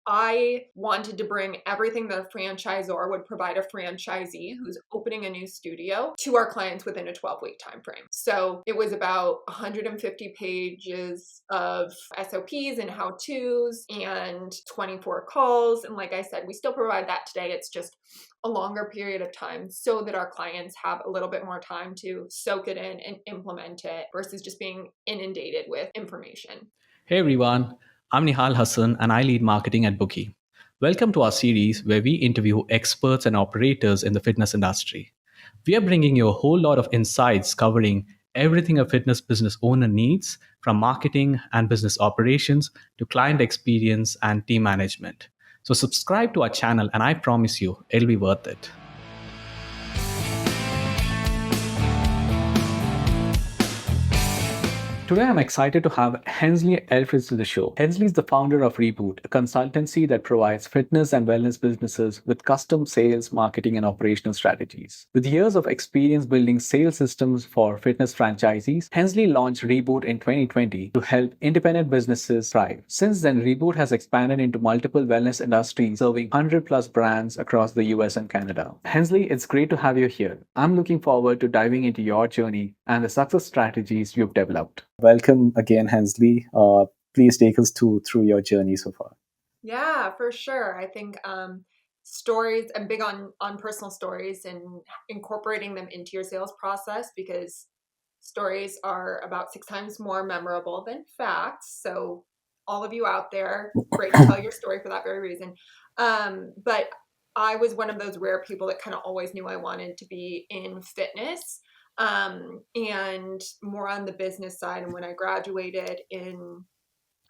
I wanted to bring everything that a franchisor would provide a franchisee who's opening a new studio to our clients within a 12-week time frame. So it was about 150 pages of SOPs and how-tos and 24 calls. And like I said, we still provide that today. It's just a longer period of time so that our clients have a little bit more time to soak it in and implement it versus just being inundated with information. Hey everyone, I'm Nihal Hassan and I lead marketing at Bookie. Welcome to our series where we interview experts and operators in the fitness industry. We are bringing you a whole lot of insights covering everything a fitness business owner needs, from marketing and business operations to client experience and team management. So, subscribe to our channel and I promise you it'll be worth it. Today, I'm excited to have Hensley Ellefritz to the show. Hensley is the founder of Reboot, a consultancy that provides fitness and wellness businesses with custom sales, marketing, and operational strategies. With years of experience building sales systems for fitness franchisees, Hensley launched Reboot in 2020 to help independent businesses thrive. Since then, Reboot has expanded into multiple wellness industries, serving 100 plus brands across the US and Canada. Hensley, it's great to have you here. I'm looking forward to diving into your journey and the success strategies you've developed. Welcome again, Hensley. Please take us through your journey so far. Yeah, for sure. I think stories, I'm big on personal stories and incorporating them into your sales process because stories are about 6 times more memorable than facts. So all of you out there, great to tell your story for that very reason. But I was one of those rare people that kind of always knew I wanted to be in fitness, and more on the business side. And when I graduated in,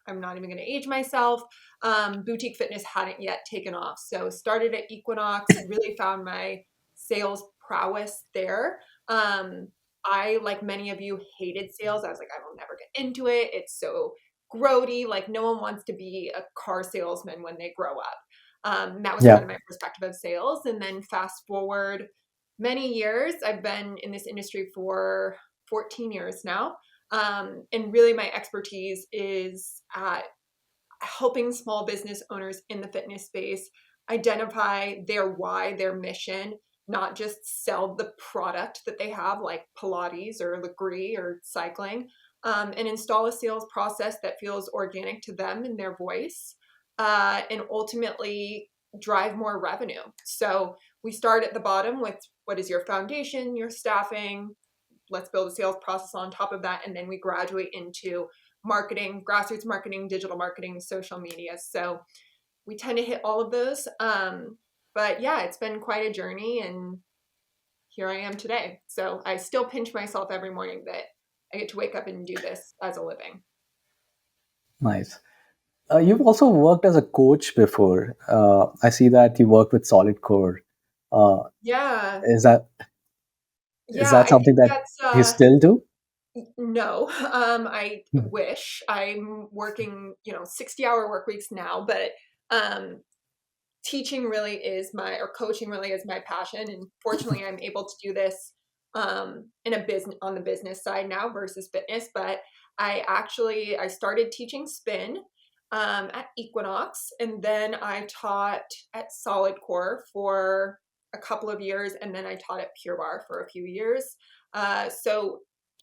I'm not even going to age myself. Boutique fitness hadn't yet taken off. So started at Equinox, really found my sales prowess there. I, like many of you, hated sales. I was like, I will never get into it. It's so grody. Like no one wants to be a car salesman when they grow up. That was kind Yeah. of my perspective of sales. And then fast forward many years, I've been in this industry for 14 years now. And really, my expertise is at helping small business owners in the fitness space identify their why, their mission, not just sell the product that they have, like Pilates or Legree or cycling, and install a sales process that feels organic to them and their voice, and ultimately drive more revenue. So we start at the bottom with what is your foundation, your staffing, let's build a sales process on top of that. And then we graduate into marketing, grassroots marketing, digital marketing, social media. So we tend to hit all of those. But yeah, it's been quite a journey and here I am today. So I still pinch myself every morning that I get to wake up and do this as a living. Nice. You've also worked as a coach before. I see that you work with Solid Core. Uh, Yeah. is that is Yeah. that I something think that that's, you still do? no, I Hmm. wish. I'm working, 60-hour work weeks now, but um, teaching really is my, or coaching really is my passion. And fortunately, I'm able to do this in a business, on the business side now versus fitness. But I started teaching spin at Equinox, and then I taught at Solid Core for a couple of years, and then I taught at Pure Bar for a few years. So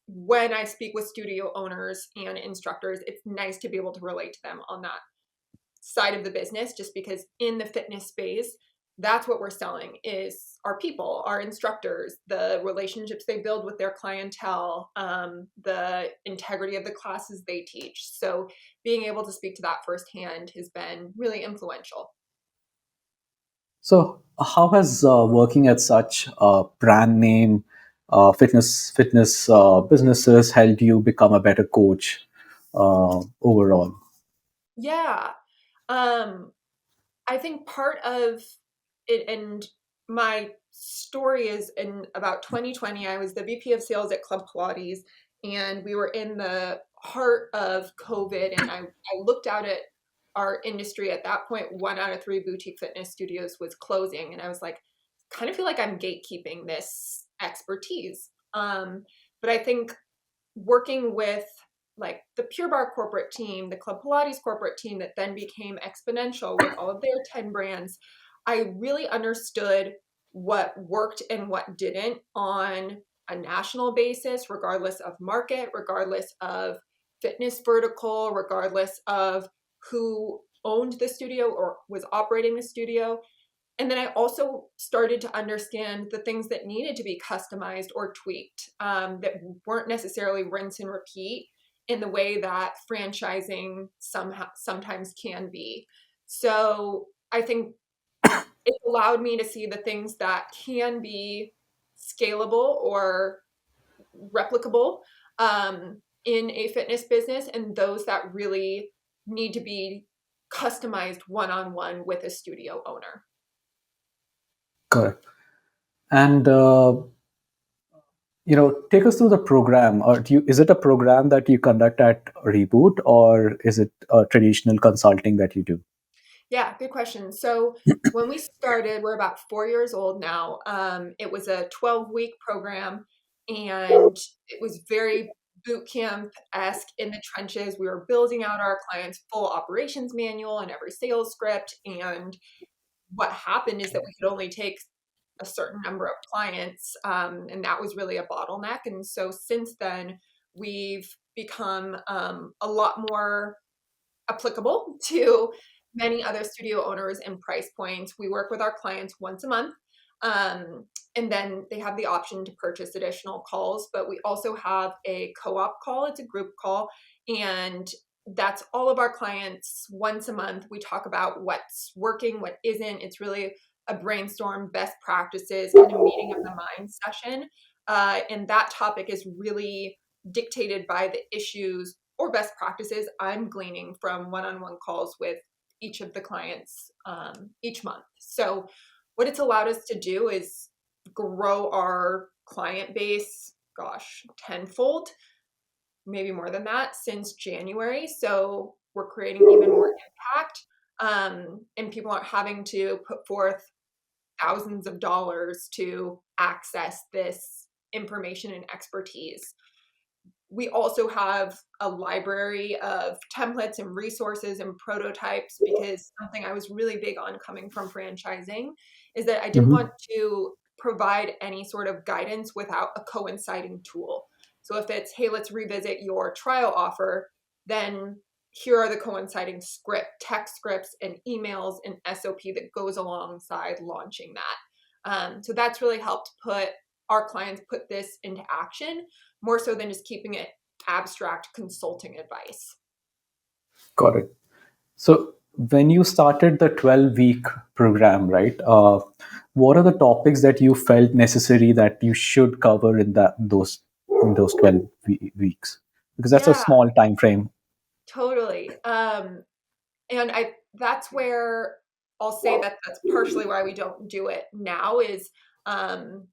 when I speak with studio owners and instructors, it's nice to be able to relate to them on that side of the business, just because in the fitness space, that's what we're selling is our people, our instructors, the relationships they build with their clientele, the integrity of the classes they teach. So being able to speak to that firsthand has been really influential. So, how has working at such brand name fitness businesses helped you become a better coach overall? Yeah. Um, I think part of it, and my story is in about 2020, I was the VP of sales at Club Pilates, and we were in the heart of COVID. And I looked out at our industry at that point. 1 out of 3 boutique fitness studios was closing. And I was like, kind of feel like I'm gatekeeping this expertise. But I think working with like the Pure Barre corporate team, the Club Pilates corporate team that then became exponential with all of their 10 brands, I really understood what worked and what didn't on a national basis, regardless of market, regardless of fitness vertical, regardless of who owned the studio or was operating the studio. And then I also started to understand the things that needed to be customized or tweaked, that weren't necessarily rinse and repeat in the way that franchising sometimes can be. So I think it allowed me to see the things that can be scalable or replicable, in a fitness business, and those that really need to be customized one-on-one with a studio owner. Correct. And take us through the program. Or is it a program that you conduct at Reboot, or is it a traditional consulting that you do? Yeah, good question. So when we started, we're about 4 years old now. It was a 12-week program, and it was very boot camp-esque in the trenches. We were building out our clients' full operations manual and every sales script. And what happened is that we could only take a certain number of clients, and that was really a bottleneck. And so since then, we've become a lot more applicable to many other studio owners and price points. We work with our clients once a month, and then they have the option to purchase additional calls. But we also have a co-op call. It's a group call, and that's all of our clients once a month. We talk about what's working, what isn't. It's really a brainstorm, best practices, kind of meeting of the mind session. And that topic is really dictated by the issues or best practices I'm gleaning from one-on-one calls with each of the clients, each month. So what it's allowed us to do is grow our client base, gosh, tenfold, maybe more than that, since January. So we're creating even more impact, and people aren't having to put forth thousands of dollars to access this information and expertise. We also have a library of templates and resources and prototypes, because something I was really big on coming from franchising is that I didn't want Mhm. to provide any sort of guidance without a coinciding tool. So if it's, hey, let's revisit your trial offer, then here are the coinciding text scripts and emails and SOP that goes alongside launching that. So that's really helped our clients put this into action, more so than just keeping it abstract consulting advice. Got it. So when you started the 12-week program, right? What are the topics that you felt necessary that you should cover in those 12 weeks? Because that's a Yeah, small time frame. totally. And that's where I'll say that that's partially why we don't do it now is, um,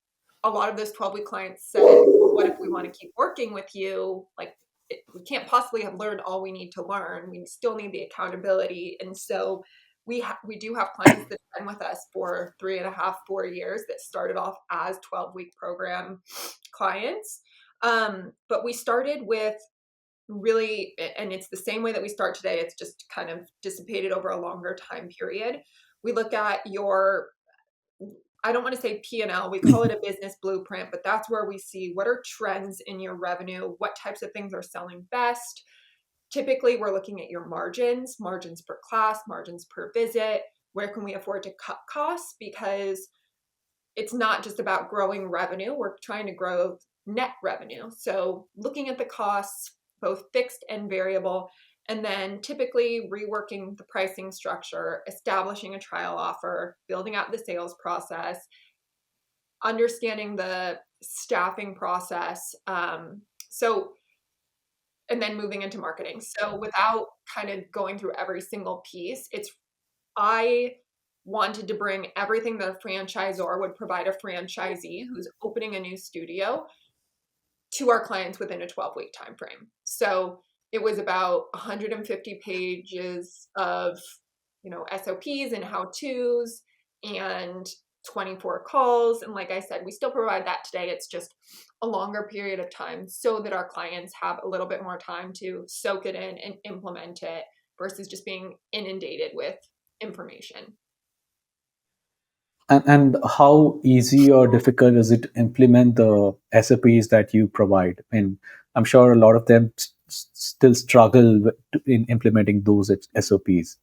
a lot of those 12-week clients said, well, what if we want to keep working with you? Like, we can't possibly have learned all we need to learn. We still need the accountability. And so we do have clients that have been with us for 3.5, 4 years that started off as 12-week program clients. But we started with really, and it's the same way that we start today, it's just kind of dissipated over a longer time period. We look at I don't want to say P&L, we call it a business blueprint, but that's where we see what are trends in your revenue, what types of things are selling best. Typically, we're looking at your margins per class, margins per visit. Where can we afford to cut costs? Because it's not just about growing revenue, we're trying to grow net revenue. So looking at the costs, both fixed and variable, and then typically reworking the pricing structure, establishing a trial offer, building out the sales process, understanding the staffing process. So, and then moving into marketing. So without kind of going through every single piece, I wanted to bring everything that a franchisor would provide a franchisee who's opening a new studio to our clients within a 12-week time frame. So it was about 150 pages of, SOPs and how-tos, and 24 calls. And like I said, we still provide that today. It's just a longer period of time so that our clients have a little bit more time to soak it in and implement it versus just being inundated with information. And how easy or difficult is it to implement the SOPs that you provide? And I'm sure a lot of them still struggle in implementing those SOPs.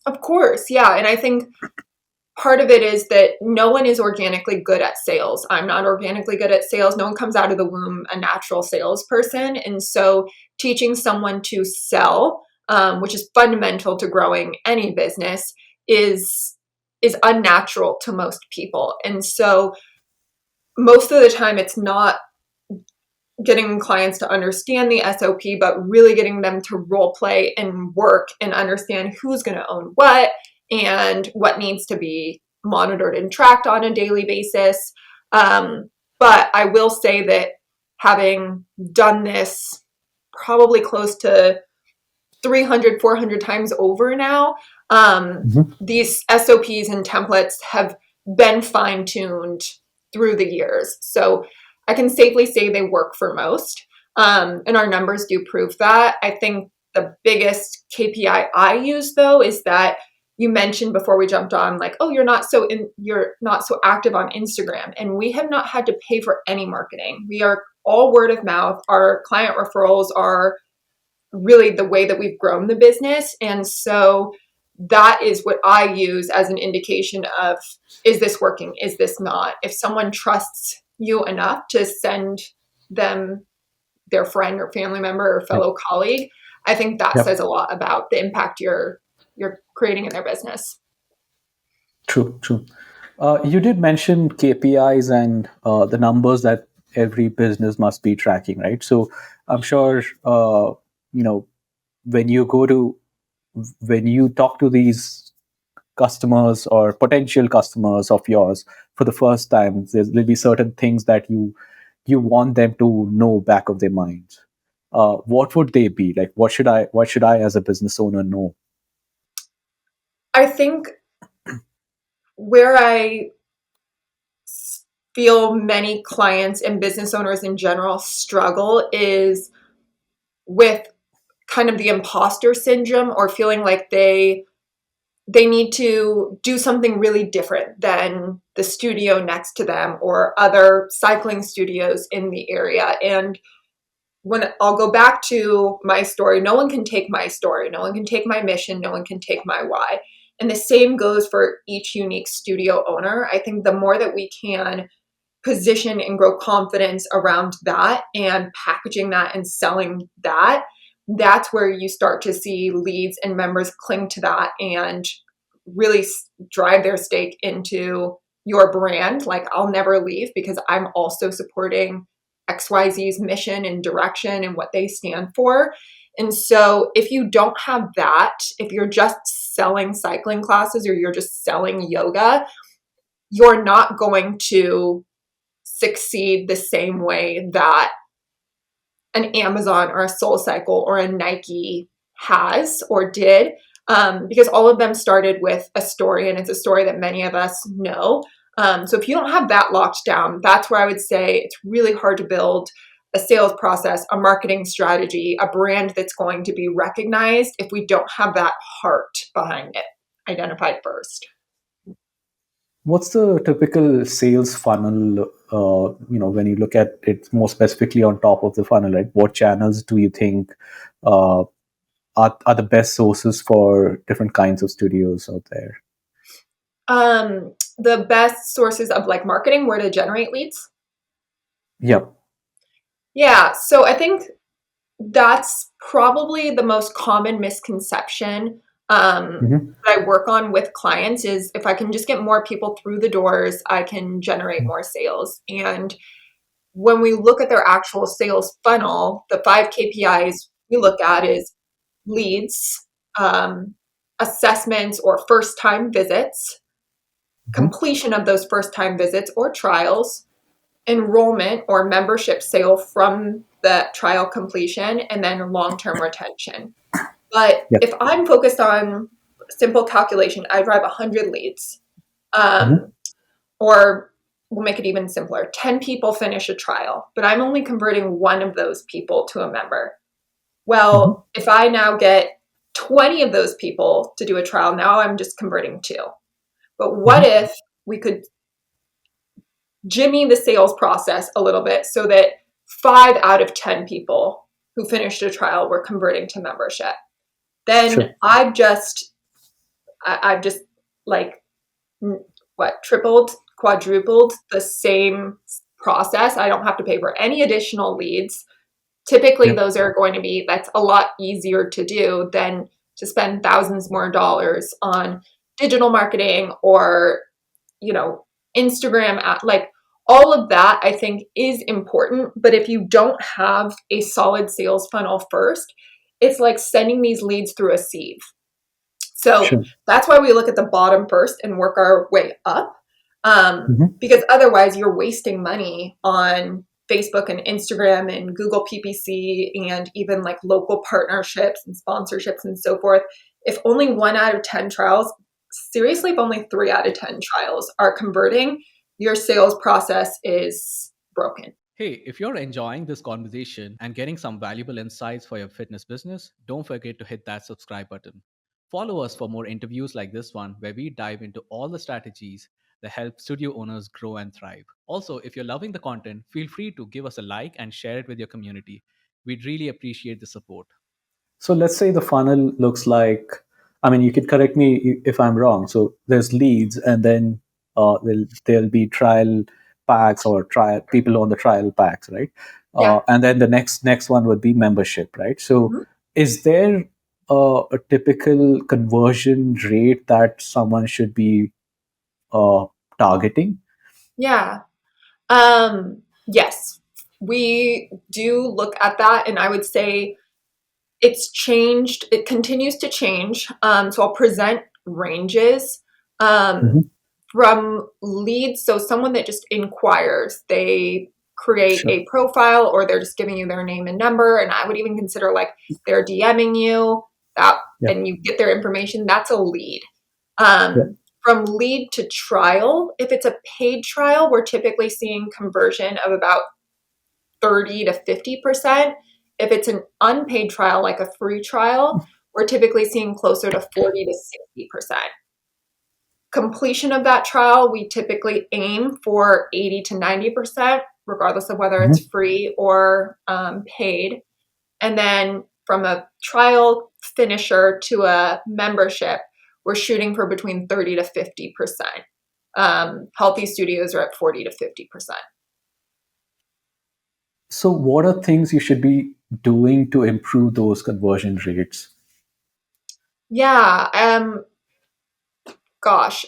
Of course, yeah. And I think part of it is that no one is organically good at sales. I'm not organically good at sales. No one comes out of the womb a natural salesperson. And so teaching someone to sell, which is fundamental to growing any business, is unnatural to most people. And so most of the time it's not getting clients to understand the SOP, but really getting them to role play and work and understand who's going to own what and what needs to be monitored and tracked on a daily basis. But I will say that having done this probably close to 300, 400 times over now, Mhm. these SOPs and templates have been fine tuned through the years. So I can safely say they work for most. And our numbers do prove that. I think the biggest KPI I use though is that you mentioned before we jumped on, like, oh, you're not so active on Instagram. And we have not had to pay for any marketing. We are all word of mouth. Our client referrals are really the way that we've grown the business. And so that is what I use as an indication of, is this working? Is this not? If someone trusts you enough to send them their friend or family member or Yep. fellow colleague, I think that Yep. says a lot about the impact you're creating in their business. True. True. You did mention KPIs and the numbers that every business must be tracking, right? So I'm sure you know when you go to when you talk to these customers or potential customers of yours for the first time, there'll be certain things that you want them to know back of their minds. What would they be? Like, what should I as a business owner know? I think where I feel many clients and business owners in general struggle is with kind of the imposter syndrome, or feeling like they need to do something really different than the studio next to them or other cycling studios in the area. And when I'll go back to my story, no one can take my story, no one can take my mission, no one can take my why. And the same goes for each unique studio owner. I think the more that we can position and grow confidence around that and packaging that and selling that, that's where you start to see leads and members cling to that and really drive their stake into your brand. Like, I'll never leave because I'm also supporting XYZ's mission and direction and what they stand for. And so if you don't have that, if you're just selling cycling classes or you're just selling yoga, you're not going to succeed the same way that an Amazon or a Soul Cycle or a Nike has or did, because all of them started with a story, and it's a story that many of us know. So if you don't have that locked down, that's where I would say it's really hard to build a sales process, a marketing strategy, a brand that's going to be recognized if we don't have that heart behind it identified first. What's the typical sales funnel? When you look at it more specifically on top of the funnel, right? What channels do you think uh, are the best sources for different kinds of studios out there? The best sources of like marketing, where to generate leads. Yep. Yeah, so I think that's probably the most common misconception Hmm. that I work on with clients, is if I can just get more people through the doors, I can generate more sales. And when we look at their actual sales funnel, the 5 KPIs we look at is leads, um, assessments or first time visits, Hmm. completion of those first time visits or trials, enrollment or membership sale from the trial completion, and then long-term retention. But Yep. if I'm focused on simple calculation, I drive 100 leads. Hmm. Um, or we'll make it even simpler, 10 people finish a trial, but I'm only converting one of those people to a member. Mhm. Well, if I now get 20 of those people to do a trial, now I'm just converting two. But what Mhm. if we could jimmy the sales process a little bit so that 5 out of 10 people who finished a trial were converting to membership? Then Sure. I've just like tripled, quadrupled the same process. I don't have to pay for any additional leads. Typically, Yep. those are going to be, that's a lot easier to do than to spend thousands more dollars on digital marketing or, you know, Instagram, like all of that, I think is important. But if you don't have a solid sales funnel first, it's like sending these leads through a sieve. So Sure. that's why we look at the bottom first and work our way up. Mhm. Because otherwise, you're wasting money on Facebook and Instagram and Google PPC and even like local partnerships and sponsorships and so forth. If only 1 out of 10 trials, seriously, if only 3 out of 10 trials are converting, your sales process is broken. Hey, if you're enjoying this conversation and getting some valuable insights for your fitness business, don't forget to hit that subscribe button. Follow us for more interviews like this one, where we dive into all the strategies that help studio owners grow and thrive. Also, if you're loving the content, feel free to give us a like and share it with your community. We'd really appreciate the support. So let's say the funnel looks like, I mean, you could correct me if I'm wrong. So there's leads, and then there'll be trial packs or trial people on the trial packs, right? Yeah. And then the next one would be membership, right? So Mhm. is there a typical conversion rate that someone should be uh, targeting? Yeah. Yes, we do look at that, and I would say it's changed. It continues to change. So I'll present ranges um, Mhm. from leads. So someone that just inquires, they create Sure. a profile, or they're just giving you their name and number. And I would even consider like they're DMing you that, Yeah. and you get their information. That's a lead. Yeah. From lead to trial, if it's a paid trial, we're typically seeing conversion of about 30 to 50%. If it's an unpaid trial, like a free trial, we're typically seeing closer to 40 to 60%. Completion of that trial, we typically aim for 80 to 90%, regardless of whether it's Mhm. free or paid. And then from a trial finisher to a membership, we're shooting for between 30 to 50%. Healthy studios are at 40 to 50%. So, what are things you should be doing to improve those conversion rates? Yeah, gosh,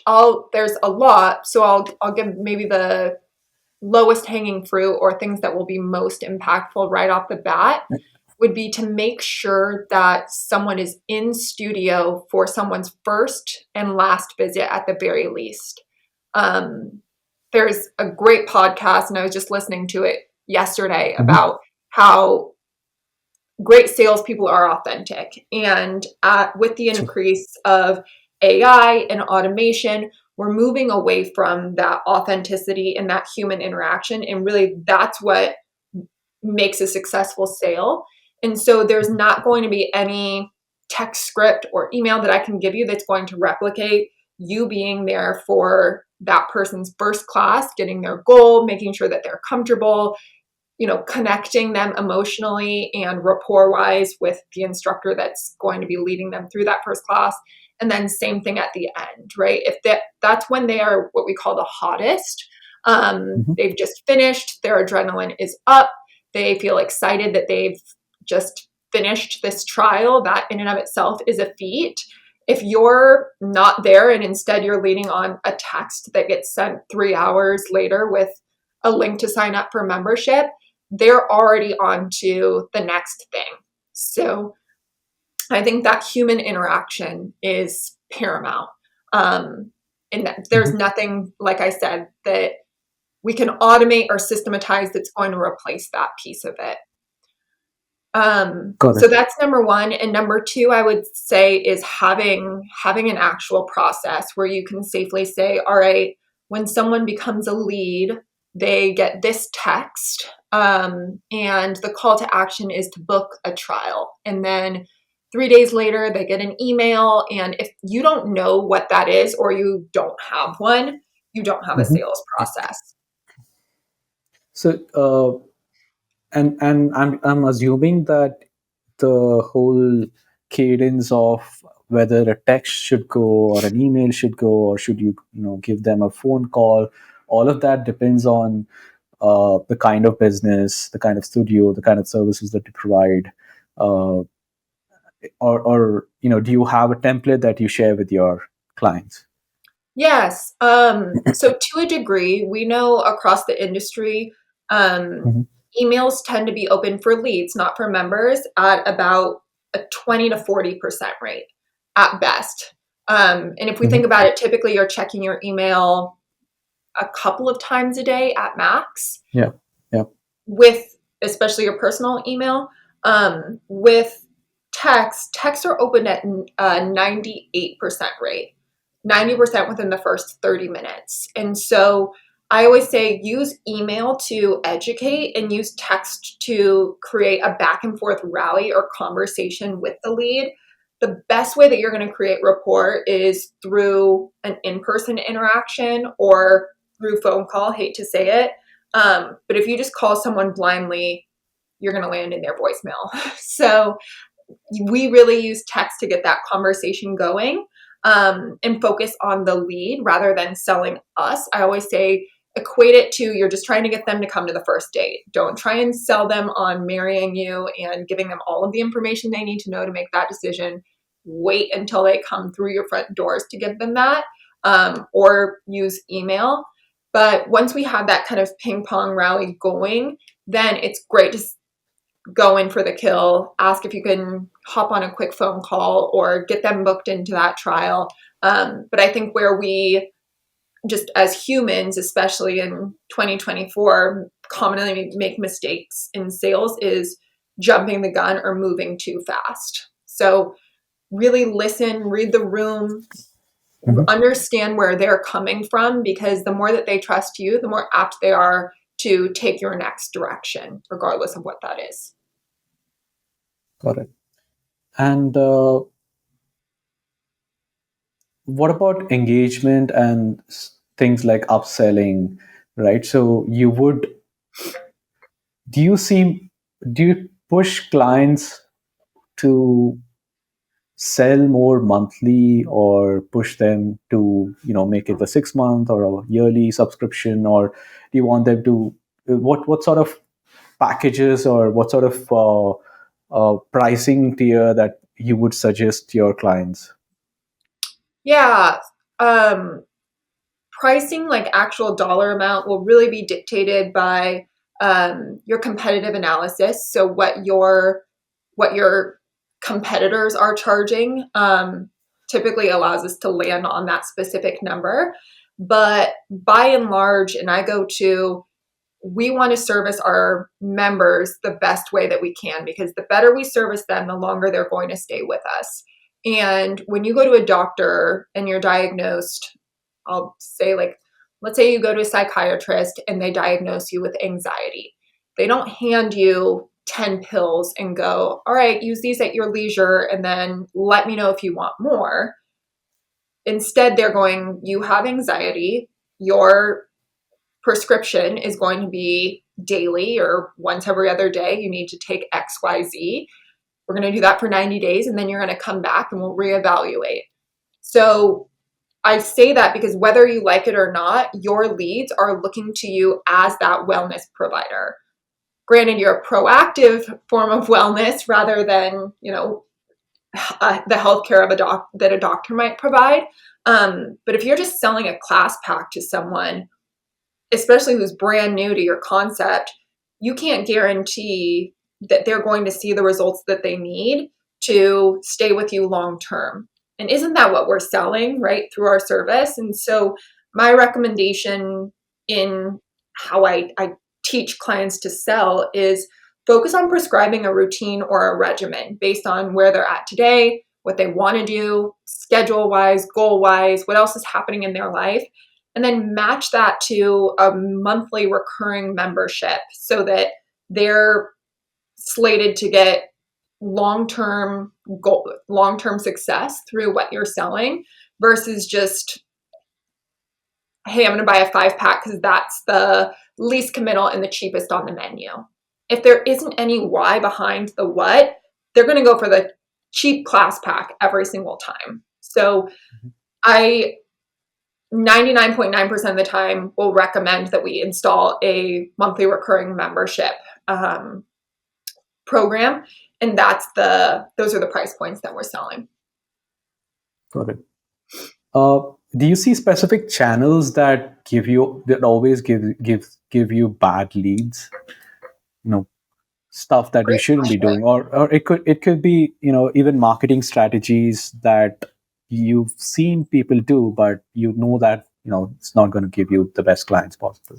there's a lot, so I'll give maybe the lowest hanging fruit or things that will be most impactful right off the bat would be to make sure that someone is in studio for someone's first and last visit at the very least. Um, there's a great podcast, and I was just listening to it yesterday Mhm. about how great salespeople are authentic. And with the Sure. increase of AI and automation, we're moving away from that authenticity and that human interaction. And really, that's what makes a successful sale. And so, there's not going to be any text script or email that I can give you that's going to replicate you being there for that person's first class, getting their goal, making sure that they're comfortable, connecting them emotionally and rapport wise with the instructor that's going to be leading them through that first class. And then same thing at the end, right? If that's when they are what we call the hottest. Mhm. They've just finished, their adrenaline is up, they feel excited that they've just finished this trial. That in and of itself is a feat. If you're not there and instead you're leaning on a text that gets sent 3 hours later with a link to sign up for membership, they're already on to the next thing. So I think that human interaction is paramount. Um, and there's Mhm. nothing, like I said, that we can automate or systematize that's going to replace that piece of it. Got So it. that's number one. And number two, I would say, is having an actual process where you can safely say, all right, when someone becomes a lead, they get this text, and the call to action is to book a trial. And then 3 days later, they get an email. And if you don't know what that is, or you don't have one, you don't have a Mhm. sales process. So, and I'm assuming that the whole cadence of whether a text should go or an email should go, or should you give them a phone call, all of that depends on the kind of business, the kind of studio, the kind of services that you provide, uh, or do you have a template that you share with your clients? Yes. So to a degree, we know across the industry, um, Hmm. emails tend to be open for leads, not for members, at about a 20 to 40% rate at best. And if we think Hmm. about it, typically you're checking your email a couple of times a day at max, Yeah, yeah. with especially your personal email. With texts are open at a 98% rate, 90% within the first 30 minutes. And so I always say use email to educate and use text to create a back and forth rally or conversation with the lead. The best way that you're going to create rapport is through an in-person interaction or through phone call. Hate to say it, but if you just call someone blindly, you're going to land in their voicemail. So we really use text to get that conversation going, and focus on the lead rather than selling us. I always say equate it to you're just trying to get them to come to the first date. Don't try and sell them on marrying you and giving them all of the information they need to know to make that decision. Wait until they come through your front doors to give them that, or use email. But once we have that kind of ping pong rally going, then it's great to go in for the kill, ask if you can hop on a quick phone call or get them booked into that trial. But I think where we just as humans, especially in 2024, commonly make mistakes in sales is jumping the gun or moving too fast. So really listen, read the room, Mhm. understand where they're coming from, because the more that they trust you, the more apt they are to take your next direction, regardless of what that is. Got it. And what about engagement and things like upselling, right? So do you see, do you push clients to sell more monthly, or push them to make it a 6 month or a yearly subscription, or do you want them to, what sort of packages, or what sort of pricing tier that you would suggest your clients? Yeah. Um, Pricing, like actual dollar amount, will really be dictated by your competitive analysis. So what your competitors are charging, typically allows us to land on that specific number. But by and large, and I go to, we want to service our members the best way that we can, because the better we service them, the longer they're going to stay with us. And when you go to a doctor and you're diagnosed, I'll say, like, let's say you go to a psychiatrist and they diagnose you with anxiety. They don't hand you 10 pills and go, all right, use these at your leisure and then let me know if you want more. Instead, they're going, you have anxiety. Your prescription is going to be daily or once every other day. You need to take XYZ. We're going to do that for 90 days and then you're going to come back and we'll reevaluate. So I say that because whether you like it or not, your leads are looking to you as that wellness provider. Granted, you're a proactive form of wellness rather than, the healthcare of that a doctor might provide. But if you're just selling a class pack to someone, especially who's brand new to your concept, you can't guarantee that they're going to see the results that they need to stay with you long term. And isn't that what we're selling, right, through our service? And so, my recommendation in how I teach clients to sell is focus on prescribing a routine or a regimen based on where they're at today, what they want to do, schedule wise, goal wise, what else is happening in their life, and then match that to a monthly recurring membership so that they're slated to get long-term long-term success through what you're selling versus just, hey, I'm going to buy a 5-pack because that's the least committal and the cheapest on the menu. If there isn't any why behind the what, they're going to go for the cheap class pack every single time. So I 99.9% of the time will recommend that we install a monthly recurring membership program, and those are the price points that we're selling. Got it. Do you see specific channels that always give you bad leads? Stuff that you shouldn't be doing, or it could be even marketing strategies that you've seen people do, but that it's not going to give you the best clients possible.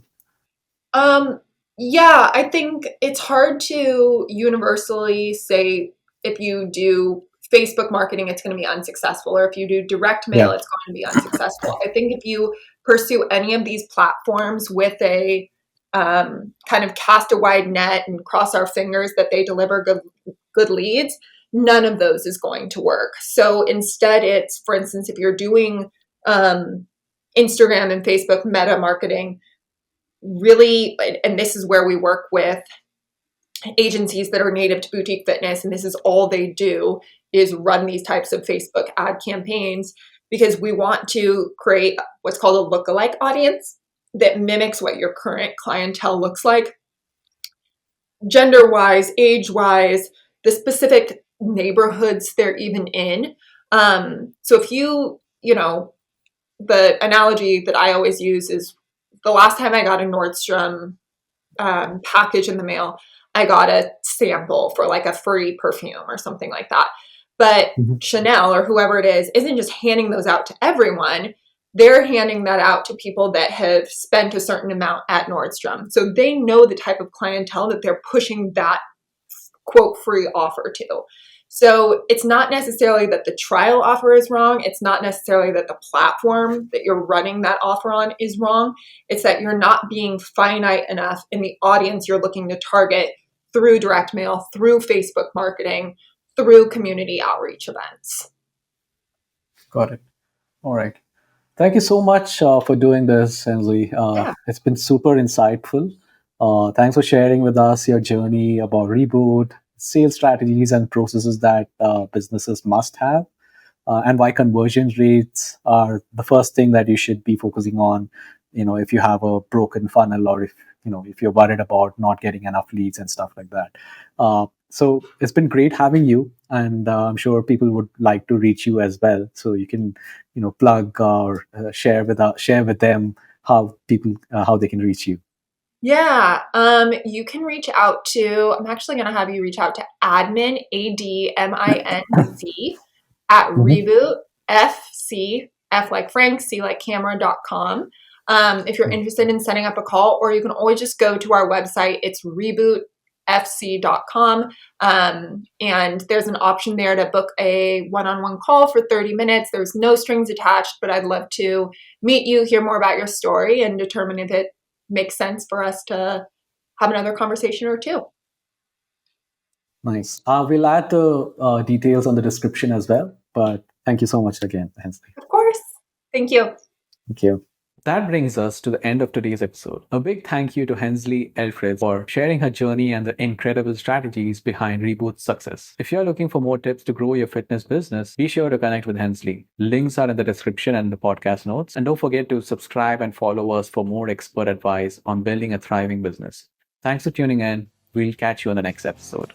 Yeah, I think it's hard to universally say if you do Facebook marketing, it's going to be unsuccessful, or if you do direct mail, it's going to be unsuccessful. I think if you pursue any of these platforms with a kind of cast a wide net and cross our fingers that they deliver good leads, none of those is going to work. So instead, it's, for instance, if you're doing Instagram and Facebook meta marketing, really, and this is where we work with agencies that are native to boutique fitness, and this is all they do is run these types of Facebook ad campaigns, because we want to create what's called a lookalike audience that mimics what your current clientele looks like, gender-wise, age-wise, the specific neighborhoods they're even in. So if the analogy that I always use is the last time I got a Nordstrom package in the mail, I got a sample for like a free perfume or something like that. But Chanel or whoever it is isn't just handing those out to everyone. They're handing that out to people that have spent a certain amount at Nordstrom. So they know the type of clientele that they're pushing that quote free offer to. So it's not necessarily that the trial offer is wrong. It's not necessarily that the platform that you're running that offer on is wrong. It's that you're not being finite enough in the audience you're looking to target through direct mail, through Facebook marketing, through community outreach events. Got it. All right. Thank you so much for doing this, Hensley. It's been super insightful. Thanks for sharing with us your journey about Reboot, sales strategies and processes that businesses must have, and why conversion rates are the first thing that you should be focusing on. If you have a broken funnel, or if you're worried about not getting enough leads and stuff like that. So it's been great having you, and I'm sure people would like to reach you as well. So you can, plug or share with them how they can reach you. Yeah, you can reach out to. I'm actually going to have you reach out to admin ADMINC at Reboot F like Frank, C like camera.com. If you're interested in setting up a call, or you can always just go to our website. It's rebootfc.com. And there's an option there to book a one-on-one call for 30 minutes. There's no strings attached, but I'd love to meet you, hear more about your story, and determine if it makes sense for us to have another conversation or two. Nice. We'll add the details on the description as well. But thank you so much again, Hensley. Of course. Thank you. Thank you. That brings us to the end of today's episode. A big thank you to Hensley Ellefritz for sharing her journey and the incredible strategies behind Reboot's success. If you're looking for more tips to grow your fitness business, be sure to connect with Hensley. Links are in the description and the podcast notes. And don't forget to subscribe and follow us for more expert advice on building a thriving business. Thanks for tuning in. We'll catch you on the next episode.